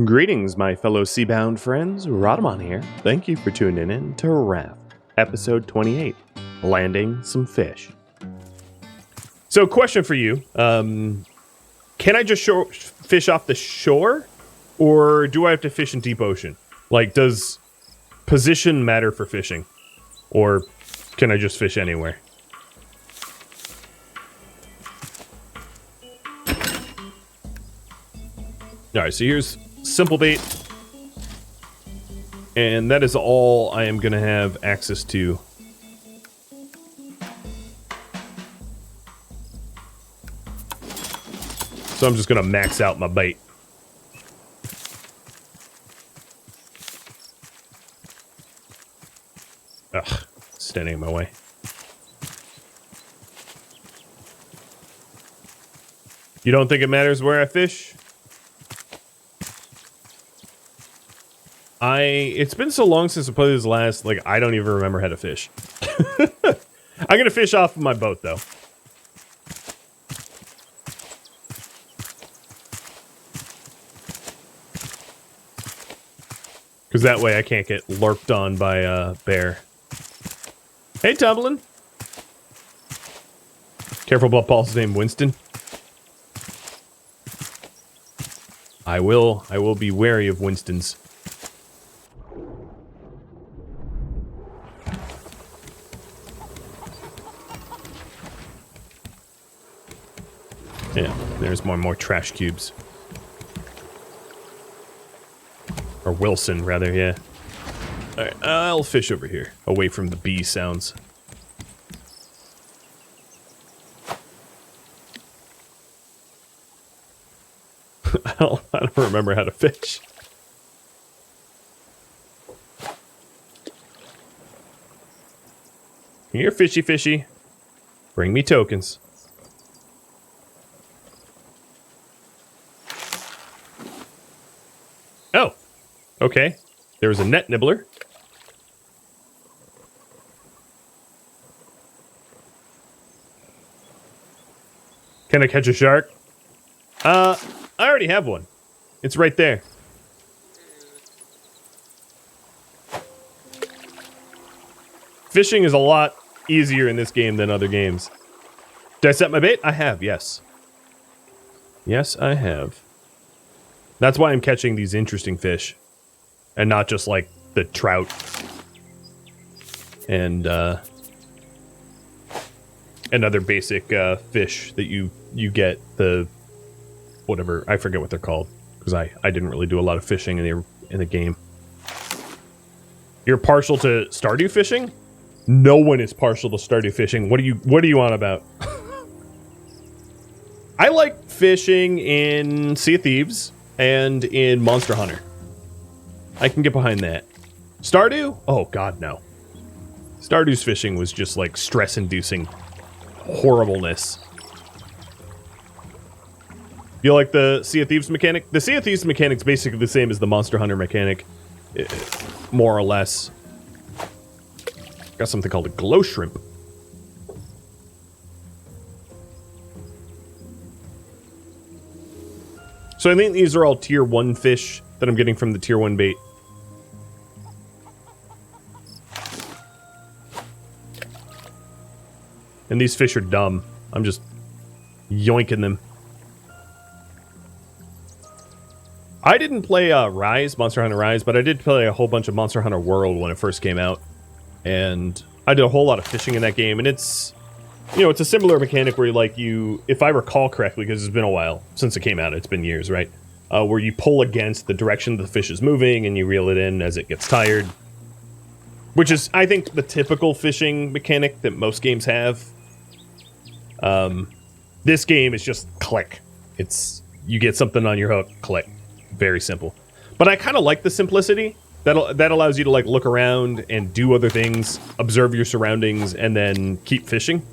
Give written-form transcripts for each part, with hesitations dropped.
Greetings, my fellow seabound friends. Rhadamant here. Thank you for tuning in to Raft, episode 28, Landing Some Fish. So, question for you. Can I just fish off the shore, or do I have to fish in deep ocean? Like, does position matter for fishing? Or can I just fish anywhere? Alright, so here's simple bait. And that is all I am going to have access to. So I'm just going to max out my bait. Ugh, standing in my way. You don't think it matters where I fish? It's been so long since I played this last, like, I don't even remember how to fish. I'm gonna fish off of my boat, though. Because that way I can't get lurked on by a bear. Hey, Tumbling. Careful about Paul's name, Winston. I will be wary of Winston's. Yeah, there's more and more trash cubes. Or Wilson, rather, yeah. Alright, I'll fish over here, away from the bee sounds. I don't remember how to fish. Here, fishy fishy. Bring me tokens. Oh, okay. There was a net nibbler. Can I catch a shark? I already have one. It's right there. Fishing is a lot easier in this game than other games. Did I set my bait? I have, yes. Yes, I have. That's why I'm catching these interesting fish. And not just, like, the trout. And, other basic, fish that you get. The, whatever, I forget what they're called. Because I didn't really do a lot of fishing in the game. You're partial to Stardew fishing? No one is partial to Stardew fishing. What are you on about? I like fishing in Sea of Thieves. And in Monster Hunter. I can get behind that. Stardew? Oh, God, no. Stardew's fishing was just, like, stress-inducing horribleness. You like the Sea of Thieves mechanic? The Sea of Thieves mechanic's basically the same as the Monster Hunter mechanic. More or less. Got something called a glow shrimp. So I think these are all tier 1 fish that I'm getting from the tier 1 bait. And these fish are dumb. I'm just yoinking them. I didn't play Rise, Monster Hunter Rise, but I did play a whole bunch of Monster Hunter World when it first came out. And I did a whole lot of fishing in that game, and it's... You know, it's a similar mechanic where, like, if I recall correctly, because it's been a while since it came out, it's been years, right? Where you pull against the direction the fish is moving and you reel it in as it gets tired. Which is, I think, the typical fishing mechanic that most games have. This game is just click. You get something on your hook, click. Very simple. But I kind of like the simplicity. That allows you to, like, look around and do other things, observe your surroundings, and then keep fishing.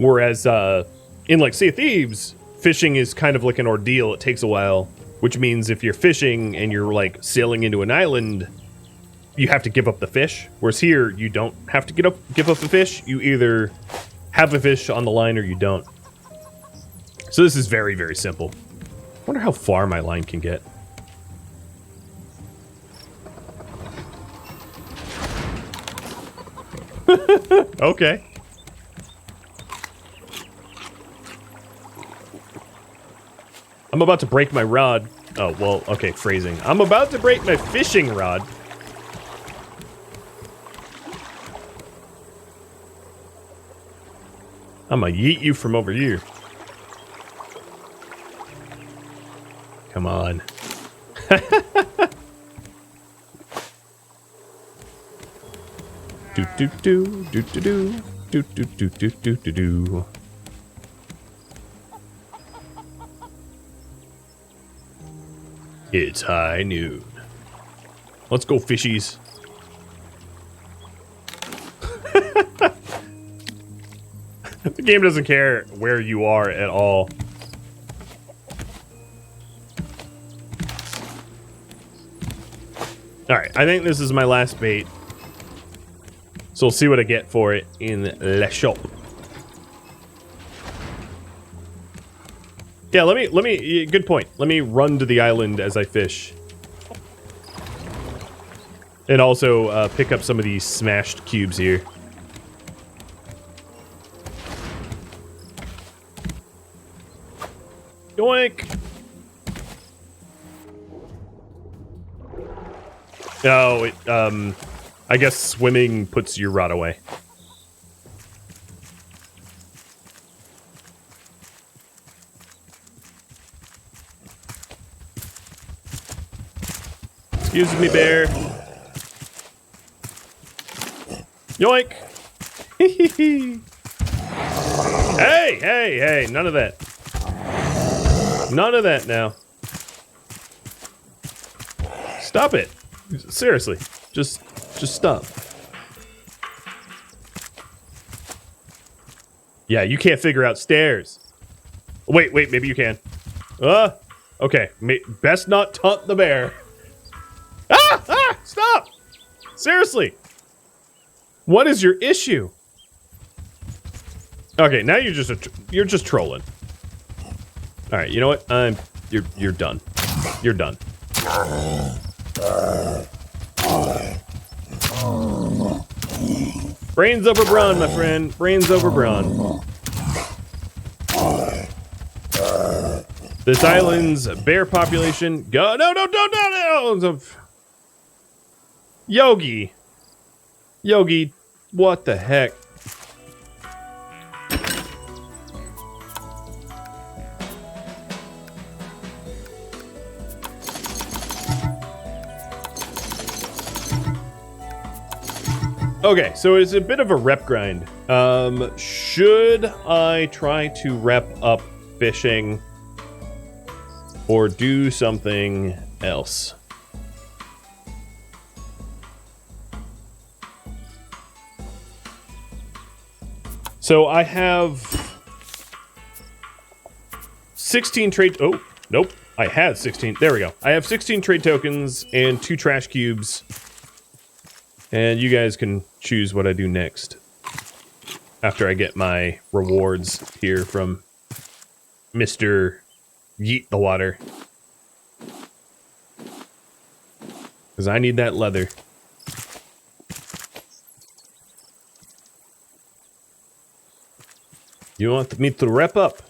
Whereas, in, like, Sea of Thieves, fishing is kind of like an ordeal. It takes a while, which means if you're fishing and you're, like, sailing into an island, you have to give up the fish. Whereas here, you don't have to give up the fish. You either have a fish on the line or you don't. So this is very, very simple. I wonder how far my line can get. Okay. I'm about to break my rod. Oh, well, okay, phrasing. I'm about to break my fishing rod. I'm gonna yeet you from over here. Come on. Do do do do do do do do do do do do do. It's high noon. Let's go, fishies. The game doesn't care where you are at all. Alright, I think this is my last bait. So we'll see what I get for it in Le Shop. Yeah, let me, good point. Let me run to the island as I fish. And also pick up some of these smashed cubes here. Yoink! Oh, I guess swimming puts your rod away. Excuse me, bear. Yoink! Hey, none of that. None of that now. Stop it. Seriously. Just stop. Yeah, you can't figure out stairs. Wait, maybe you can. Okay. Best not taunt the bear. Stop! Seriously. What is your issue? Okay, now you're just trolling. All right, you know what? You're done. You're done. Brains over brawn, my friend. Brains over brawn. This island's bear population. Go! No! Yogi, what the heck? Okay, so it's a bit of a rep grind. Should I try to rep up fishing or do something else? So I have 16 trade. Oh, nope. I had 16. There we go. I have 16 trade tokens and 2 trash cubes. And you guys can choose what I do next. After I get my rewards here from Mr. Yeet the Water. Because I need that leather. You want me to rep up?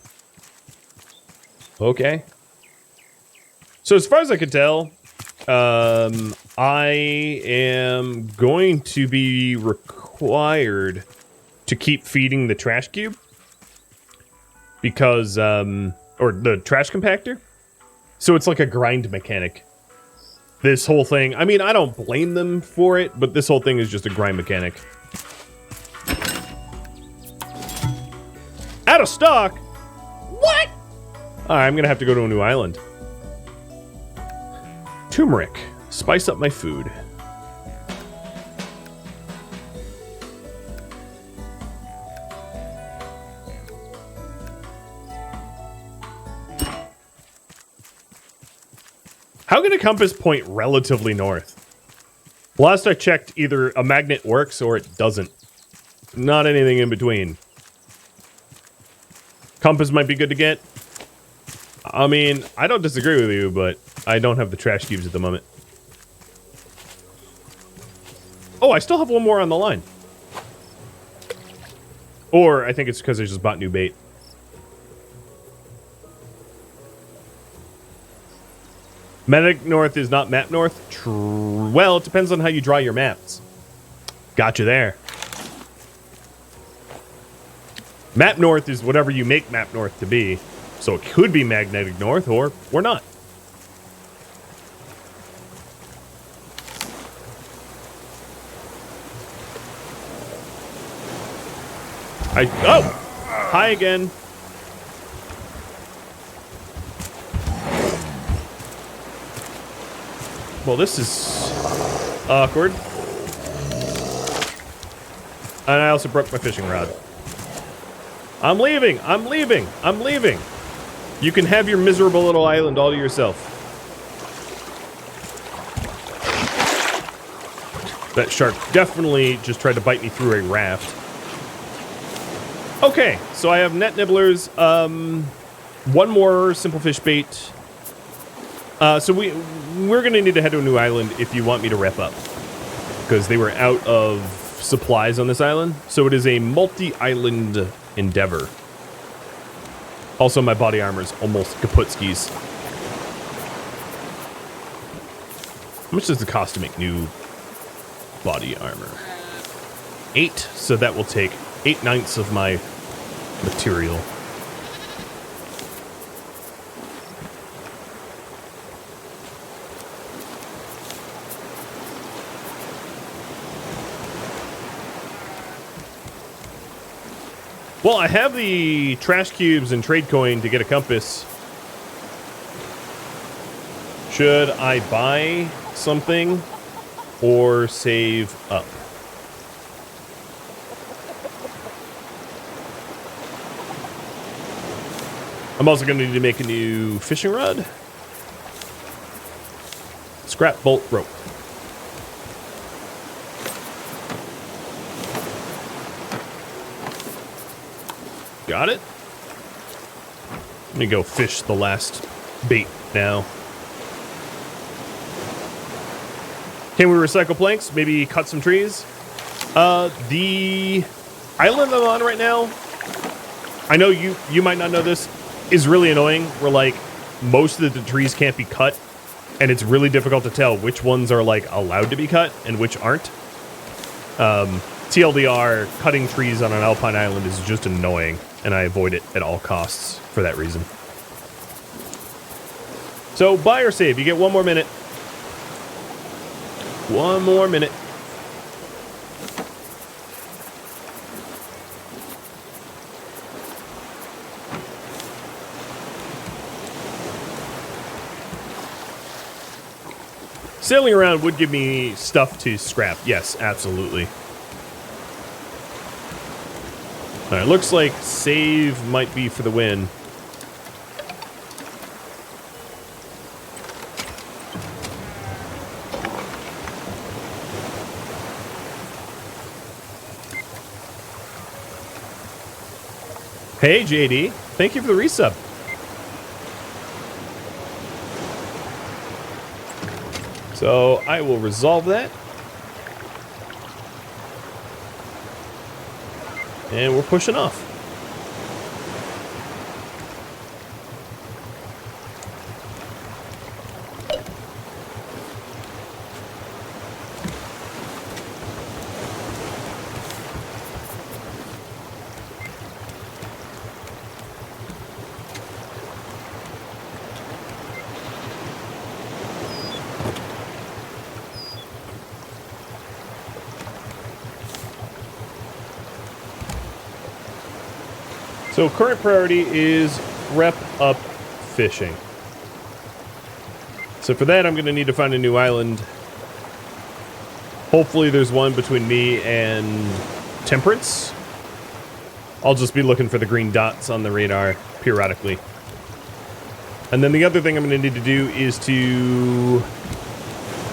Okay. So as far as I could tell, I am going to be required to keep feeding the trash cube. Because, or the trash compactor. So it's like a grind mechanic. This whole thing, I mean, I don't blame them for it, but this whole thing is just a grind mechanic. Out of stock? What? Alright, I'm gonna have to go to a new island. Turmeric. Spice up my food. How can a compass point relatively north? Last I checked, either a magnet works or it doesn't. Not anything in between. Compass might be good to get. I mean, I don't disagree with you, but I don't have the trash cubes at the moment. Oh, I still have one more on the line. Or I think it's because I just bought new bait. Magnetic North is not map north? True. Well, it depends on how you draw your maps. Gotcha there. Map north is whatever you make map north to be. So it could be magnetic north or not. Oh! Hi again. Well, this is awkward. And I also broke my fishing rod. I'm leaving! I'm leaving! I'm leaving! You can have your miserable little island all to yourself. That shark definitely just tried to bite me through a raft. Okay, so I have net nibblers, one more simple fish bait. So we're gonna need to head to a new island if you want me to wrap up. Because they were out of supplies on this island. So it is a multi-island endeavor. Also, my body armor is almost kaputskis. How much does it cost to make new body armor? 8, so that will take 8/9 of my material. Well, I have the trash cubes and trade coin to get a compass. Should I buy something or save up? I'm also going to need to make a new fishing rod. Scrap bolt rope. Got it. Let me go fish the last bait now. Can we recycle planks? Maybe cut some trees? The island I'm on right now, I know you might not know this, is really annoying. Where like most of the trees can't be cut, and it's really difficult to tell which ones are like allowed to be cut and which aren't. TLDR, cutting trees on an alpine island is just annoying, and I avoid it at all costs for that reason. So buy or save, you get 1 more minute. 1 more minute. Sailing around would give me stuff to scrap. Yes, absolutely. All right, looks like save might be for the win. Hey, JD. Thank you for the resub. So I will resolve that. And we're pushing off. So current priority is rep up fishing. So for that, I'm going to need to find a new island. Hopefully there's one between me and Temperance. I'll just be looking for the green dots on the radar periodically. And then the other thing I'm going to need to do is to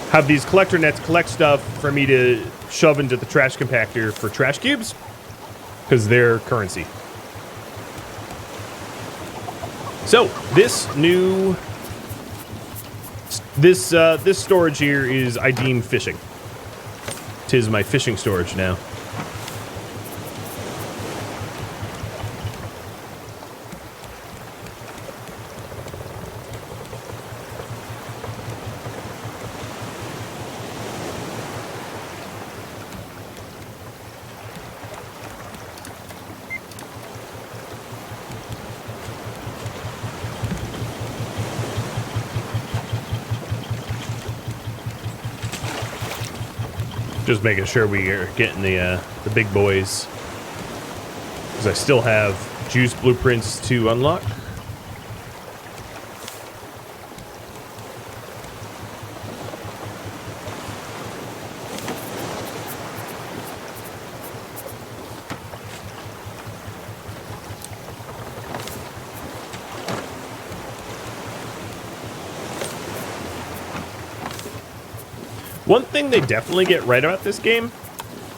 have these collector nets collect stuff for me to shove into the trash compactor for trash cubes, because they're currency. So this new this storage here is I deem fishing. 'Tis my fishing storage now. Just making sure we are getting the big boys. Because I still have juice blueprints to unlock. One thing they definitely get right about this game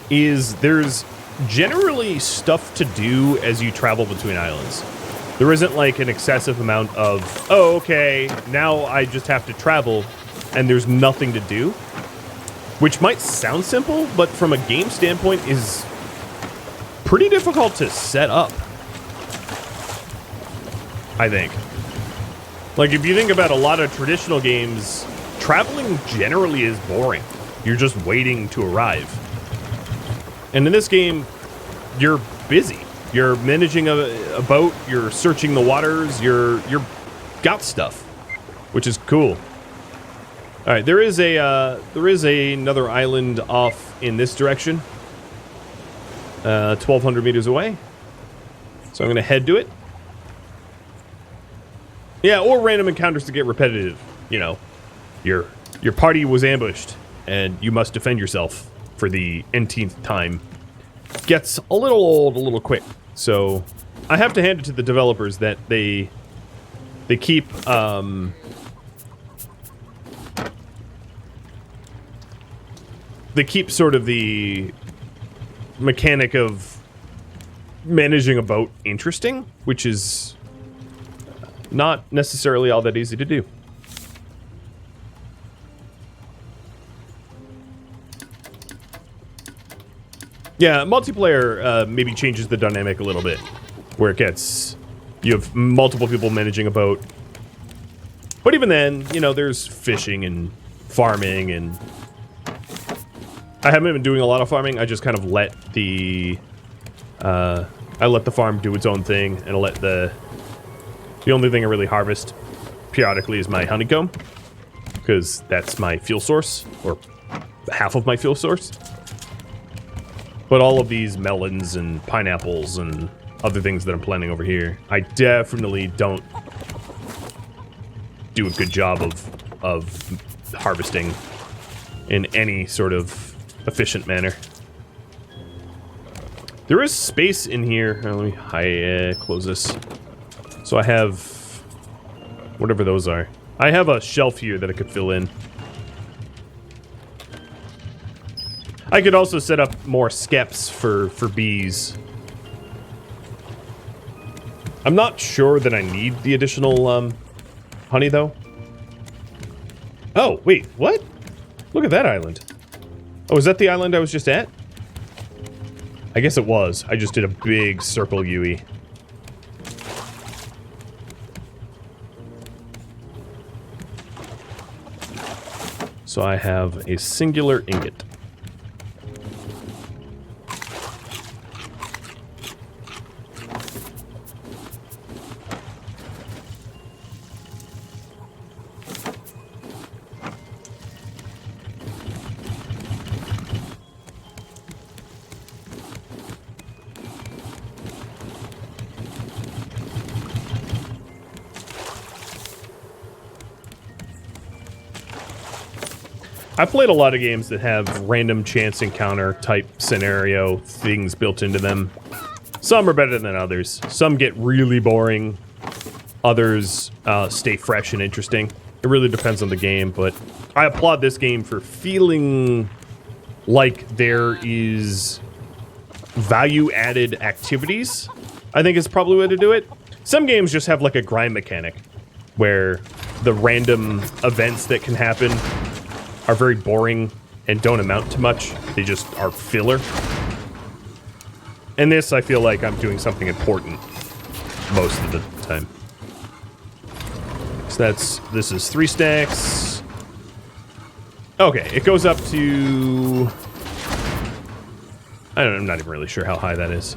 is there's generally stuff to do as you travel between islands. There isn't like an excessive amount of, oh, okay, now I just have to travel and there's nothing to do. Which might sound simple, but from a game standpoint is pretty difficult to set up, I think. Like, if you think about a lot of traditional games, traveling generally is boring. You're just waiting to arrive. And in this game, you're busy. You're managing a boat, you're searching the waters, you're got stuff, which is cool. All right, there is another island off in this direction. 1,200 meters away. So I'm going to head to it. Yeah, or random encounters to get repetitive, you know. Your party was ambushed, and you must defend yourself for the nth time. Gets a little old, a little quick. So I have to hand it to the developers that they keep sort of the mechanic of managing a boat interesting, which is not necessarily all that easy to do. Yeah, multiplayer maybe changes the dynamic a little bit, where it gets, you have multiple people managing a boat. But even then, you know, there's fishing and farming, and I haven't been doing a lot of farming. I just kind of let the farm do its own thing, and I let the only thing I really harvest periodically is my honeycomb, because that's my fuel source, or half of my fuel source. But all of these melons and pineapples and other things that I'm planting over here, I definitely don't do a good job of harvesting in any sort of efficient manner. There is space in here. Oh, let me close this. So I have whatever those are. I have a shelf here that I could fill in. I could also set up more skeps for bees. I'm not sure that I need the additional honey, though. Oh, wait, what? Look at that island. Oh, is that the island I was just at? I guess it was. I just did a big circle UE. So I have a singular ingot. I've played a lot of games that have random chance encounter type scenario things built into them. Some are better than others. Some get really boring. Others stay fresh and interesting. It really depends on the game, but I applaud this game for feeling like there is value-added activities, I think is probably the way to do it. Some games just have like a grind mechanic where the random events that can happen are very boring and don't amount to much. They just are filler. In this, I feel like I'm doing something important most of the time. So this is 3 stacks. Okay, it goes up to... I'm not even really sure how high that is.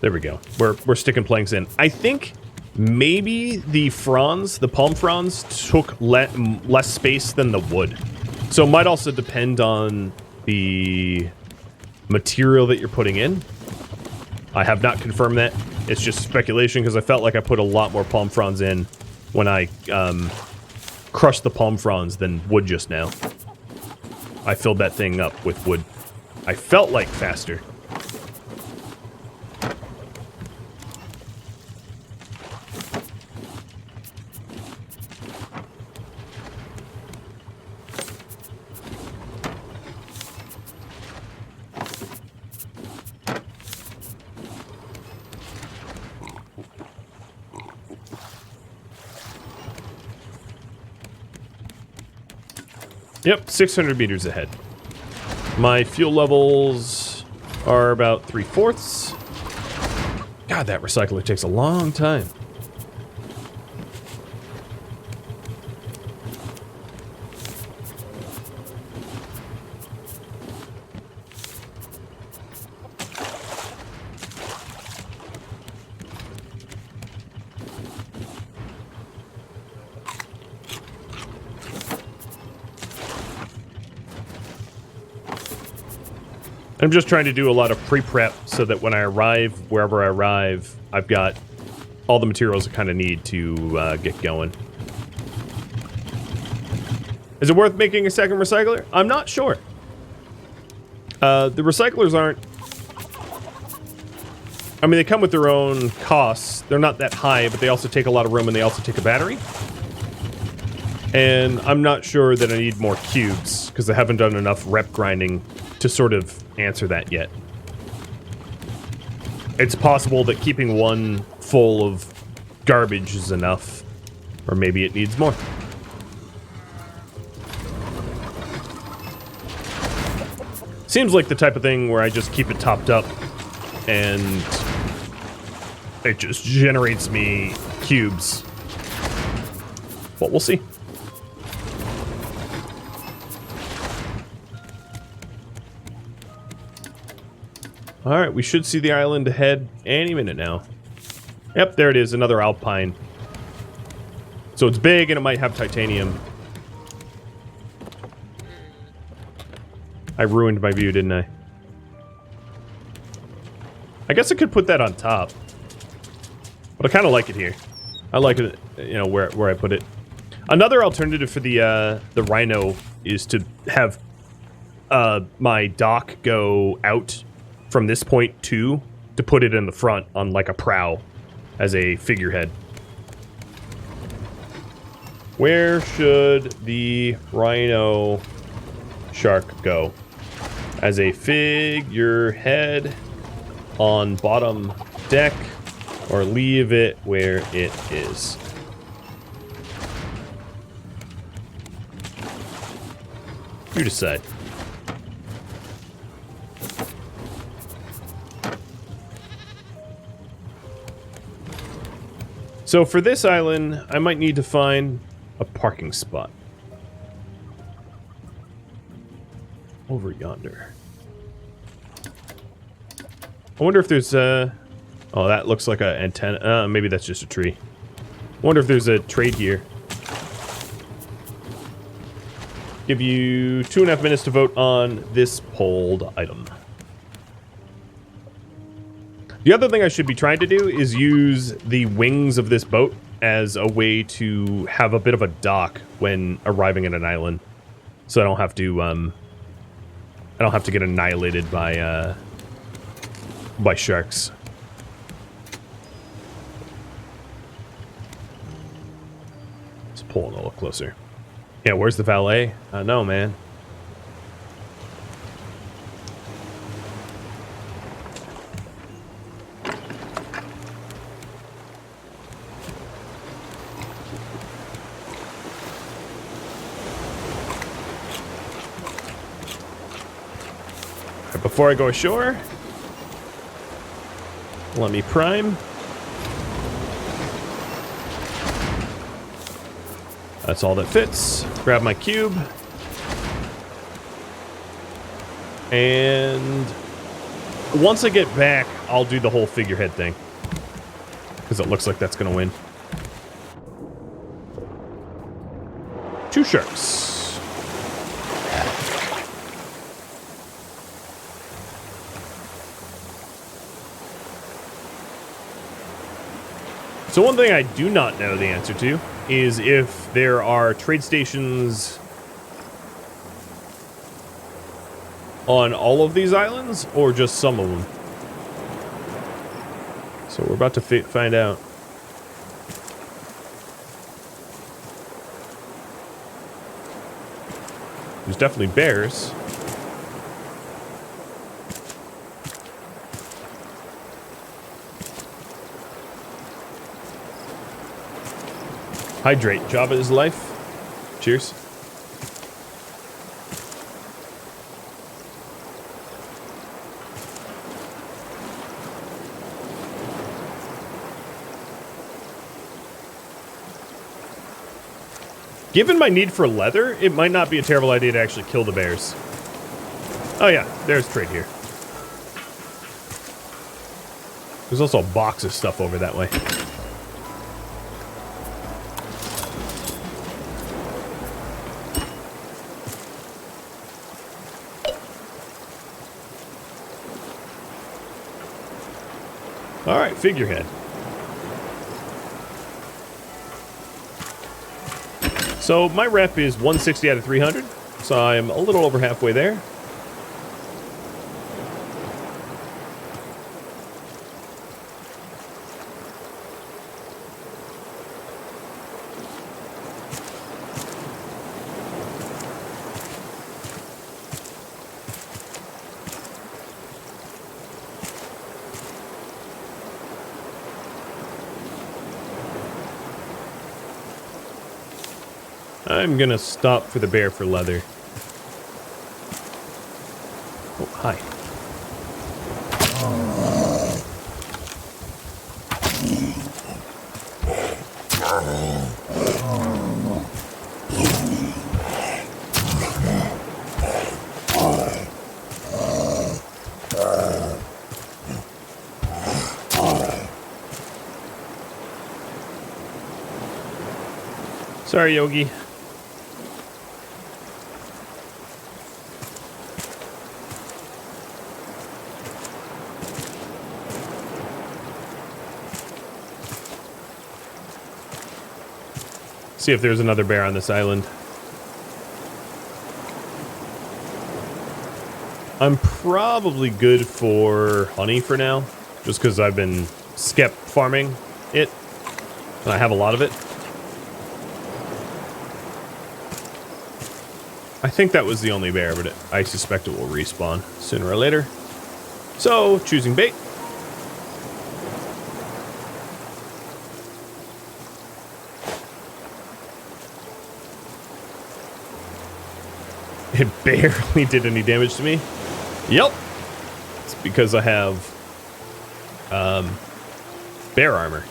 There we go. We're sticking planks in. I think Maybe the fronds, the palm fronds, took less space than the wood. So it might also depend on the material that you're putting in. I have not confirmed that. It's just speculation because I felt like I put a lot more palm fronds in when I crushed the palm fronds than wood just now. I filled that thing up with wood. I felt like faster. Yep, 600 meters ahead. My fuel levels are about 3/4. God, that recycler takes a long time. I'm just trying to do a lot of pre-prep so that when I arrive, wherever I arrive, I've got all the materials I kind of need to get going. Is it worth making a second recycler? I'm not sure. The recyclers aren't... I mean, they come with their own costs. They're not that high, but they also take a lot of room and they also take a battery. And I'm not sure that I need more cubes because I haven't done enough rep grinding to sort of answer that yet. It's possible that keeping one full of garbage is enough, or maybe it needs more. Seems like the type of thing where I just keep it topped up and it just generates me cubes. But we'll see. Alright, we should see the island ahead any minute now. Yep, there it is, another alpine. So it's big and it might have titanium. I ruined my view, didn't I? I guess I could put that on top. But I kind of like it here. I like it, you know, where I put it. Another alternative for the Rhino is to have my dock go out from this point to put it in the front on like a prow as a figurehead. Where should the Rhino shark go? As a figurehead on bottom deck, or leave it where it is? You decide. So for this island, I might need to find a parking spot. Over yonder. I wonder if there's a... Oh, that looks like an antenna. Maybe that's just a tree. I wonder if there's a trade here. Give you 2.5 minutes to vote on this polled item. The other thing I should be trying to do is use the wings of this boat as a way to have a bit of a dock when arriving at an island, so I don't have to get annihilated by sharks. Let's pull in a little closer. Yeah, where's the valet? I know, man. Before I go ashore, let me prime. That's all that fits. Grab my cube. And once I get back, I'll do the whole figurehead thing. because it looks like that's going to win. 2 sharks. So one thing I do not know the answer to is if there are trade stations on all of these islands or just some of them. So we're about to find out. There's definitely bears. Hydrate. Java is life. Cheers. Given my need for leather, it might not be a terrible idea to actually kill the bears. Oh yeah, there's trade here. There's also a box of stuff over that way. Alright, figurehead. So my rep is 160 out of 300, so I'm a little over halfway there. I'm gonna stop for the bear for leather. Oh, hi. Sorry, Yogi. See if there's another bear on this island. I'm probably good for honey for now, just because I've been skep farming it, and I have a lot of it. I think that was the only bear, but I suspect it will respawn sooner or later. So, choosing bait. It barely did any damage to me. Yep. It's because I have bear armor.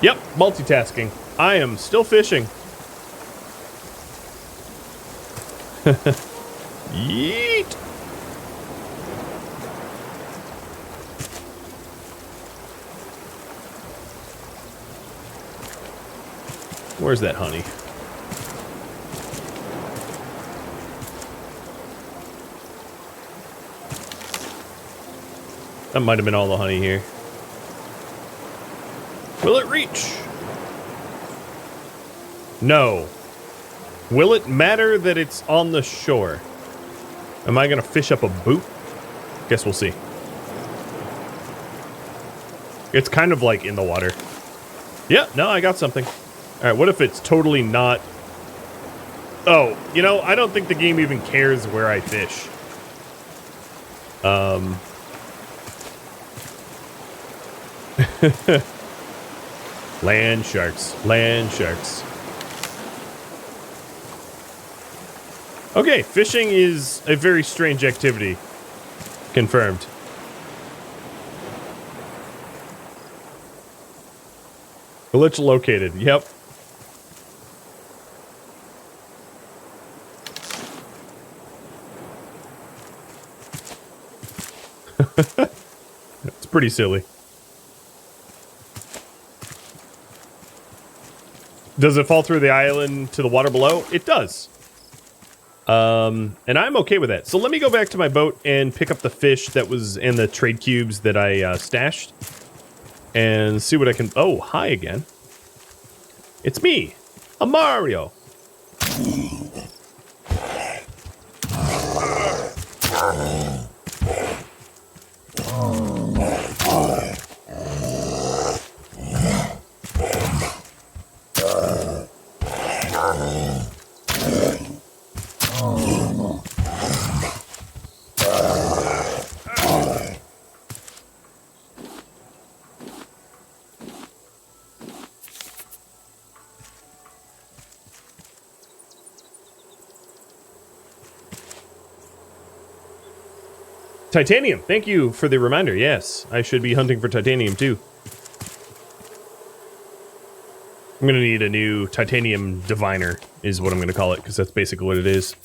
Yep, multitasking. I am still fishing. Yeet! Where's that honey? That might have been all the honey here. Will it reach? No. Will it matter that it's on the shore? Am I gonna fish up a boot? Guess we'll see. It's kind of like in the water. Yeah, no, I got something. Alright, what if it's totally not... Oh, you know, I don't think the game even cares where I fish. Land sharks. Land sharks. Okay, fishing is a very strange activity. Confirmed. Glitch located. Yep. It's pretty silly. Does it fall through the island to the water below? It does. And I'm okay with that. So let me go back to my boat and pick up the fish that was in the trade cubes that I stashed. And see what I can... Oh, hi again. It's me, a Mario. Titanium, thank you for the reminder. Yes, I should be hunting for titanium too. I'm gonna need a new titanium diviner, is what I'm gonna call it, because that's basically what it is.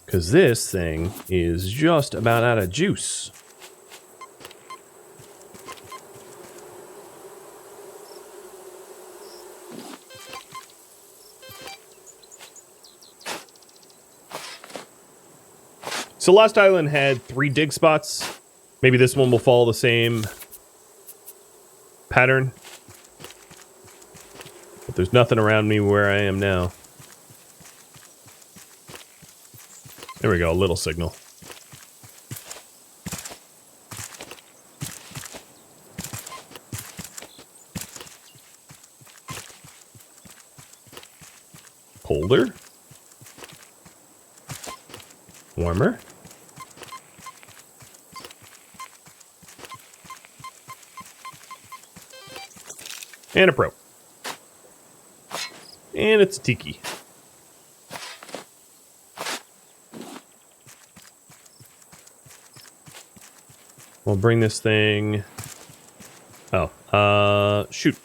Because this thing is just about out of juice. So Lost Island had 3 dig spots. Maybe this one will follow the same pattern. But there's nothing around me where I am now. There we go, a little signal. Colder. Warmer. And a pro. And it's a tiki. We'll bring this thing... Oh, shoot.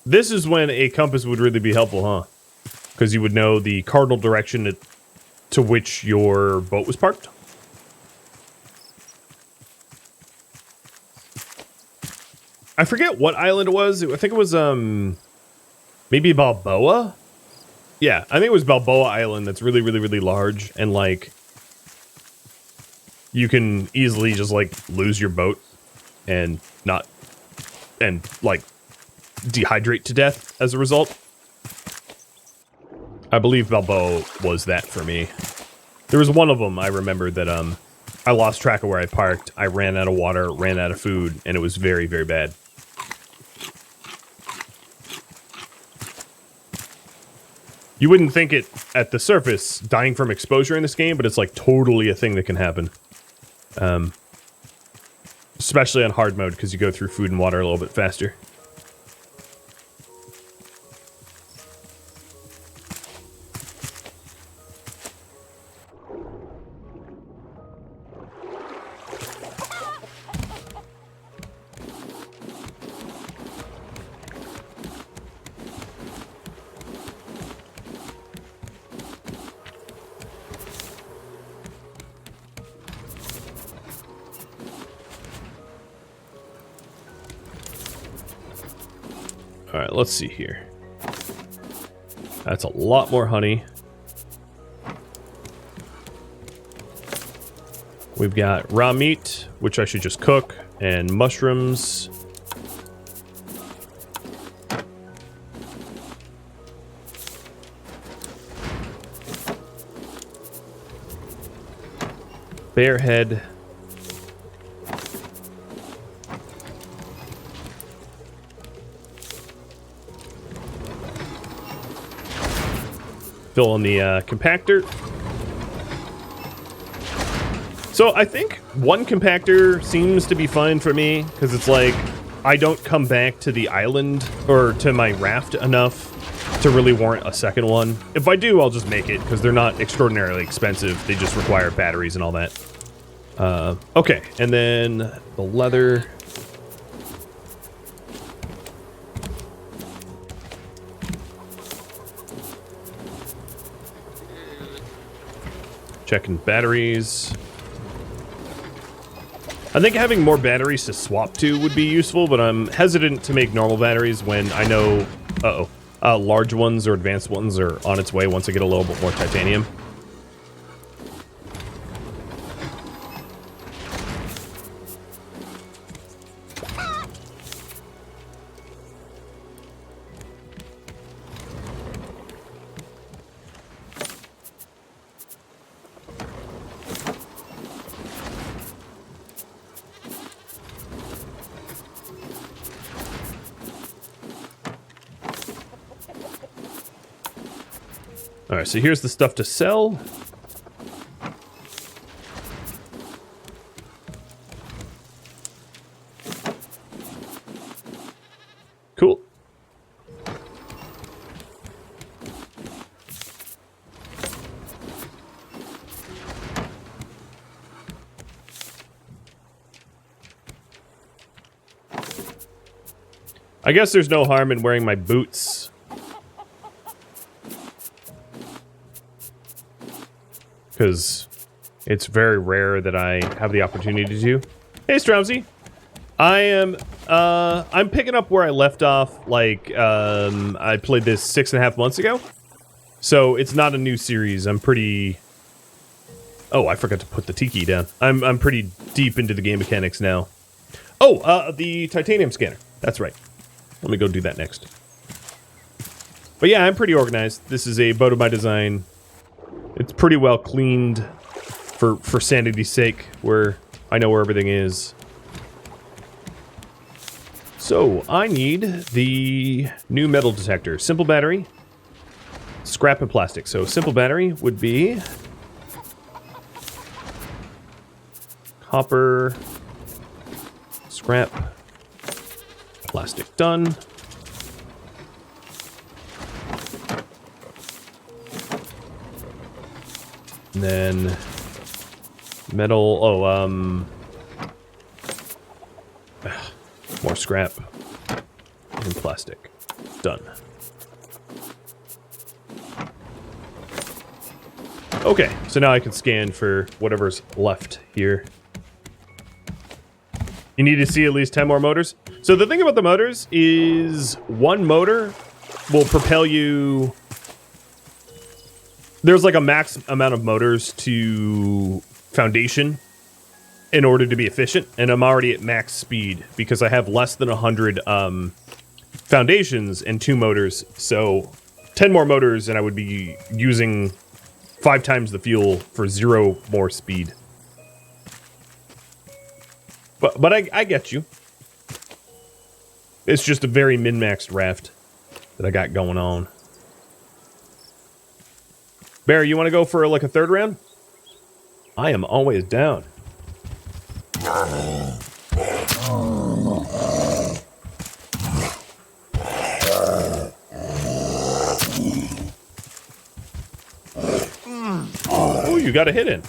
This is when a compass would really be helpful, huh? Because you would know the cardinal direction to which your boat was parked. I forget what island it was. I think it was, maybe Balboa? Yeah, I think it was Balboa Island that's really, really, really large. And, like, you can easily just, like, lose your boat and not... and, like, dehydrate to death as a result. I believe Balboa was that for me. There was one of them I remember that, I lost track of where I parked. I ran out of water, ran out of food, and it was very, very bad. You wouldn't think it at the surface, dying from exposure in this game, but it's like totally a thing that can happen. Especially on hard mode, because you go through food and water a little bit faster. Alright, let's see here. That's a lot more honey. We've got raw meat, which I should just cook, and mushrooms. Bear head. Fill in the compactor. So I think one compactor seems to be fine for me, because it's like, I don't come back to the island, or to my raft enough to really warrant a second one. If I do, I'll just make it, because they're not extraordinarily expensive. They just require batteries and all that. Okay, and then the leather. Checking batteries. I think having more batteries to swap to would be useful, but I'm hesitant to make normal batteries when I know, large ones or advanced ones are on its way once I get a little bit more titanium. All right, so here's the stuff to sell. Cool. I guess there's no harm in wearing my boots. Because it's very rare that I have the opportunity to. Hey, Stromsy. I'm picking up where I left off, like, I played this 6.5 months ago. So it's not a new series. I'm pretty... Oh, I forgot to put the tiki down. I'm pretty deep into the game mechanics now. Oh, the titanium scanner. That's right. Let me go do that next. But yeah, I'm pretty organized. This is a boat of my design. It's pretty well cleaned for sanity's sake, where I know where everything is. So, I need the new metal detector. Simple battery, scrap and plastic. So, simple battery would be copper, scrap, plastic done. And then metal, more scrap and plastic. Done. Okay, so now I can scan for whatever's left here. You need to see at least 10 more motors. So the thing about the motors is one motor will propel you... There's like a max amount of motors to foundation in order to be efficient, and I'm already at max speed because I have less than 100 foundations and 2 motors. So 10 more motors and I would be using 5 times the fuel for 0 more speed. But I get you. It's just a very min-maxed raft that I got going on. Barry, you want to go for like a 3rd round? I am always down. Oh, you got a hit in.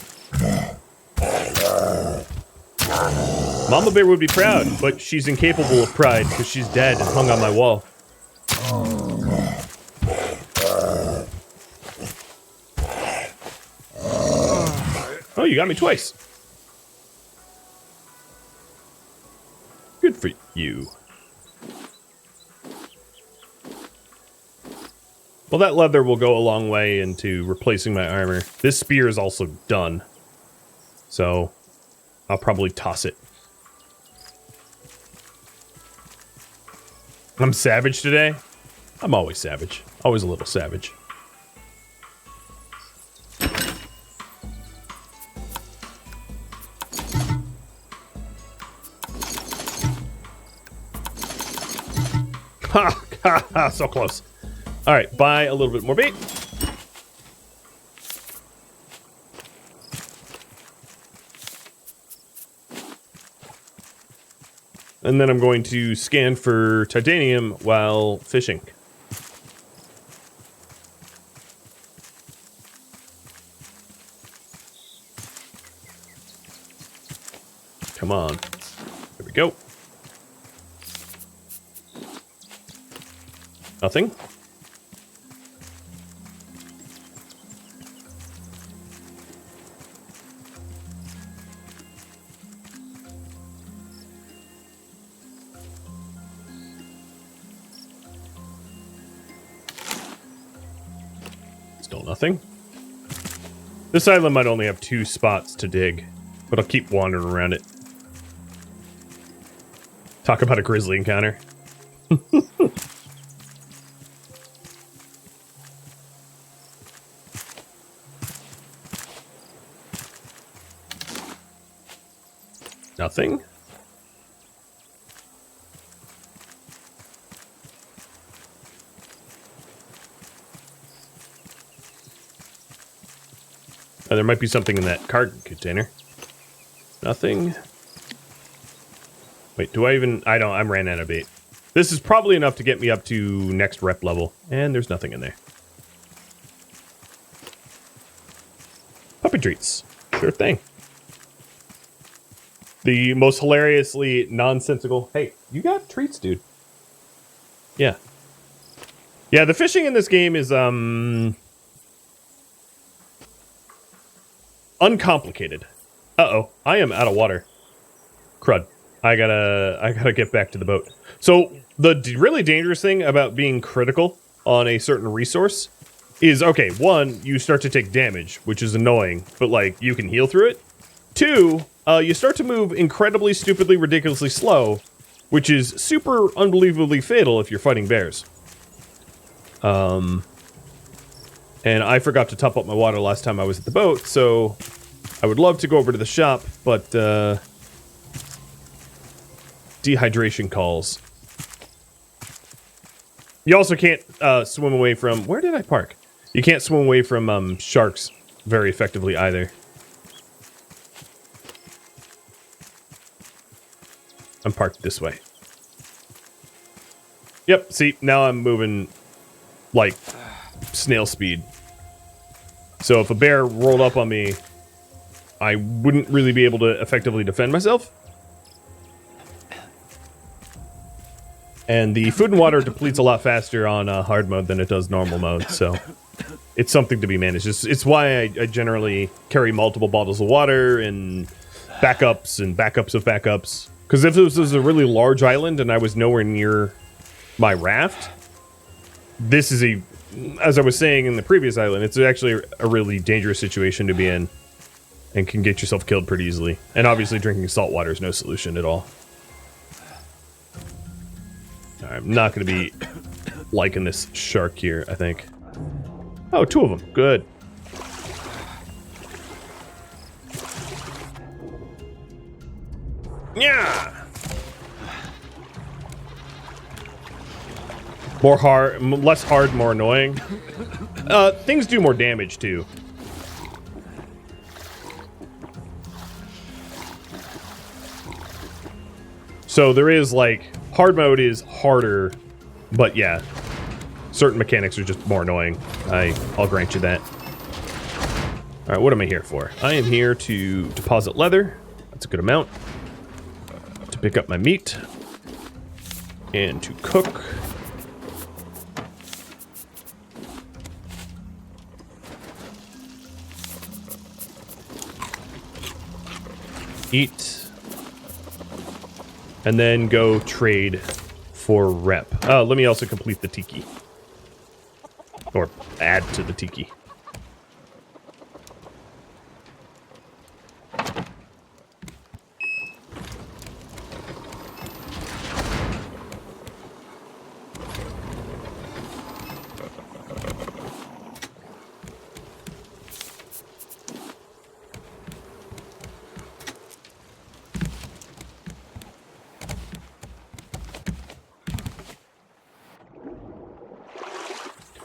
Mama Bear would be proud, but she's incapable of pride because she's dead and hung on my wall. Oh, you got me twice. Good for you. Well, that leather will go a long way into replacing my armor. This spear is also done. So, I'll probably toss it. I'm savage today. I'm always savage. Always a little savage. Ha! Ha! Ha! So close. All right, buy a little bit more bait. and then I'm going to scan for titanium while fishing. Come on. There we go. Nothing. Still nothing. This island might only have 2 spots to dig, but I'll keep wandering around it. Talk about a grizzly encounter. Nothing. Oh, there might be something in that carton container. Nothing. Wait, do I even... I don't... I'm ran out of bait. This is probably enough to get me up to next rep level. And there's nothing in there. Puppy treats. Sure thing. The most hilariously nonsensical... Hey, you got treats, dude. Yeah. Yeah, the fishing in this game is, uncomplicated. Uh-oh. I am out of water. Crud. I gotta get back to the boat. So, the really dangerous thing about being critical on a certain resource is, okay, 1, you start to take damage, which is annoying, but, like, you can heal through it. 2, you start to move incredibly, stupidly, ridiculously slow, which is super unbelievably fatal if you're fighting bears. And I forgot to top up my water last time I was at the boat, so I would love to go over to the shop, but, dehydration calls. You also can't, swim away from... Where did I park? You can't swim away from, sharks very effectively either. I'm parked this way. Yep, see, now I'm moving, like, snail speed. So if a bear rolled up on me, I wouldn't really be able to effectively defend myself. And the food and water depletes a lot faster on hard mode than it does normal mode, so it's something to be managed. It's why I generally carry multiple bottles of water and backups and backups of backups. Because if this was a really large island and I was nowhere near my raft, this is a, as I was saying in the previous island, it's actually a really dangerous situation to be in and can get yourself killed pretty easily. And obviously drinking salt water is no solution at all. I'm not going to be liking this shark here, I think. Oh, 2 of them. Good. Yeah. More hard, less hard, more annoying. Things do more damage too. So there is like hard mode is harder, but yeah, certain mechanics are just more annoying. I'll grant you that. All right, what am I here for? I am here to deposit leather. That's a good amount. To pick up my meat and to cook. Eat. And then go trade for rep. Oh, let me also complete the tiki. Or add to the tiki.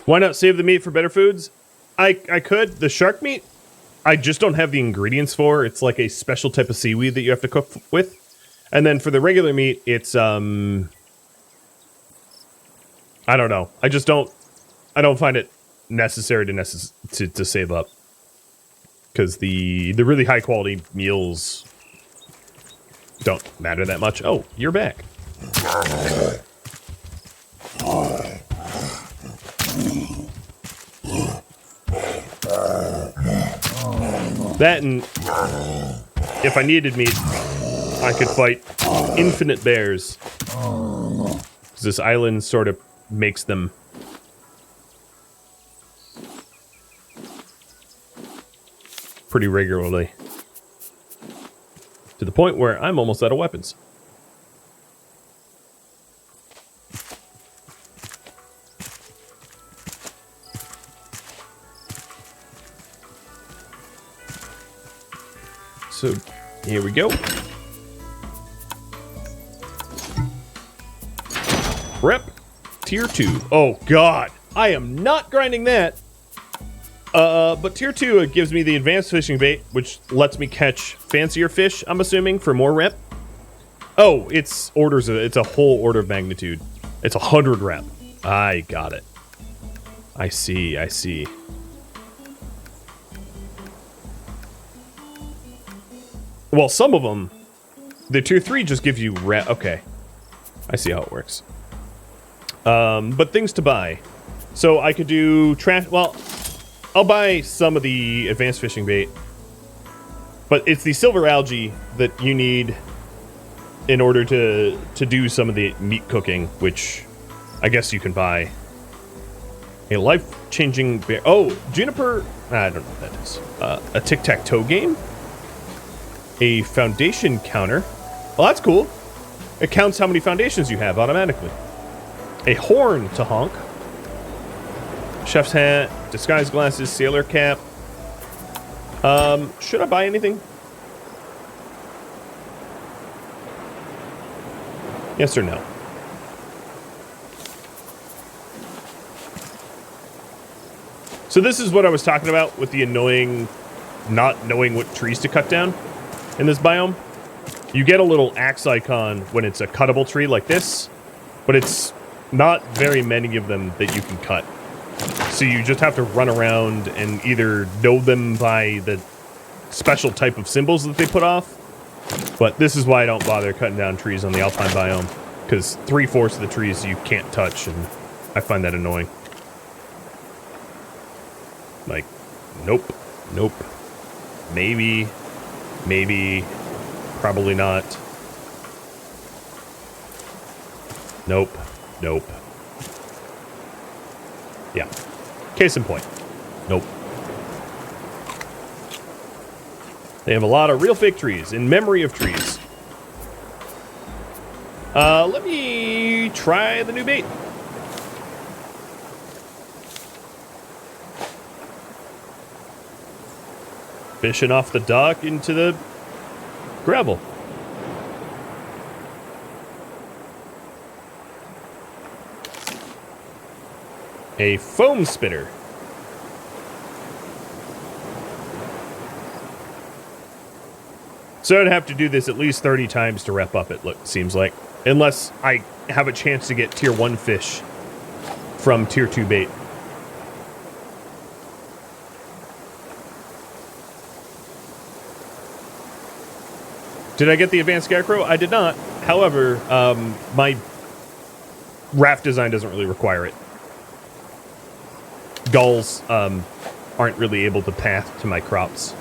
Why not save the meat for better foods? I could. The shark meat, I just don't have the ingredients for. It's like a special type of seaweed that you have to cook with. And then for the regular meat, it's I don't know. I don't find it necessary to save up. Because the really high quality meals don't matter that much. Oh, you're back. That, and if I needed meat, I could fight infinite bears. Because this island sort of makes them. Pretty regularly. To the point where I'm almost out of weapons. So, here we go. Rep Tier 2. Oh, God. I am not grinding that. But Tier 2, it gives me the advanced fishing bait, which lets me catch fancier fish, I'm assuming, for more rep. Oh, it's a whole order of magnitude. It's 100 rep. I got it. I see. Well, some of them, the Tier 3 just gives you rep. Okay. I see how it works. But things to buy. So I could do trash. Well, I'll buy some of the advanced fishing bait. But it's the silver algae that you need in order to do some of the meat cooking, which I guess you can buy. A life-changing bear. Oh, juniper. I don't know what that is. A tic-tac-toe game. A foundation counter. Well, that's cool. It counts how many foundations you have automatically. A horn to honk. Chef's hat. Disguise glasses. Sailor cap. Should I buy anything? Yes or no? So this is what I was talking about with the annoying not knowing what trees to cut down in this biome. You get a little axe icon when it's a cuttable tree like this, but it's not very many of them that you can cut. So you just have to run around and either know them by the special type of symbols that they put off. But this is why I don't bother cutting down trees on the alpine biome, because 3/4 of the trees you can't touch, and I find that annoying. Like, nope, maybe, probably not. Nope. Yeah. Case in point. Nope. They have a lot of real fake trees in memory of trees. Let me try the new bait. Fishing off the dock into the gravel. A foam spitter. So I'd have to do this at least 30 times to rep up, it seems like. Unless I have a chance to get tier 1 fish from tier 2 bait. Did I get the advanced scarecrow? I did not. However, my raft design doesn't really require it. Gulls aren't really able to path to my crops.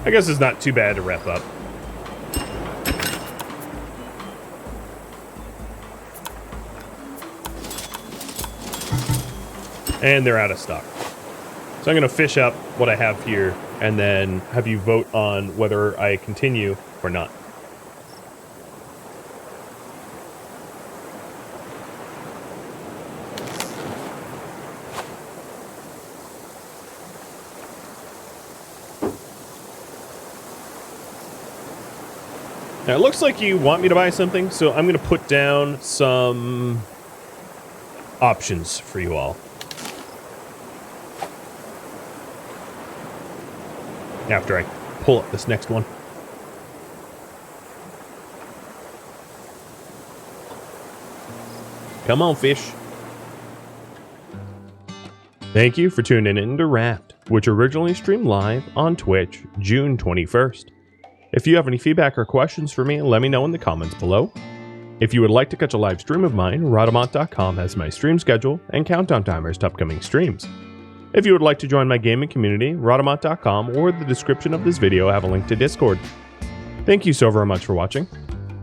I guess it's not too bad to wrap up. And they're out of stock. So I'm going to fish up what I have here and then have you vote on whether I continue or not. Now, it looks like you want me to buy something, so I'm going to put down some options for you all. After I pull up this next one. Come on, fish. Thank you for tuning in to Raft, which originally streamed live on Twitch June 21st. If you have any feedback or questions for me, let me know in the comments below. If you would like to catch a live stream of mine, Rhadamant.com has my stream schedule and countdown timers to upcoming streams. If you would like to join my gaming community, Rhadamant.com or the description of this video have a link to Discord. Thank you so very much for watching.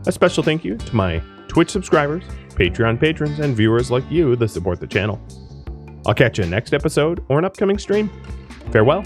A special thank you to my Twitch subscribers, Patreon patrons, and viewers like you that support the channel. I'll catch you in the next episode or an upcoming stream. Farewell.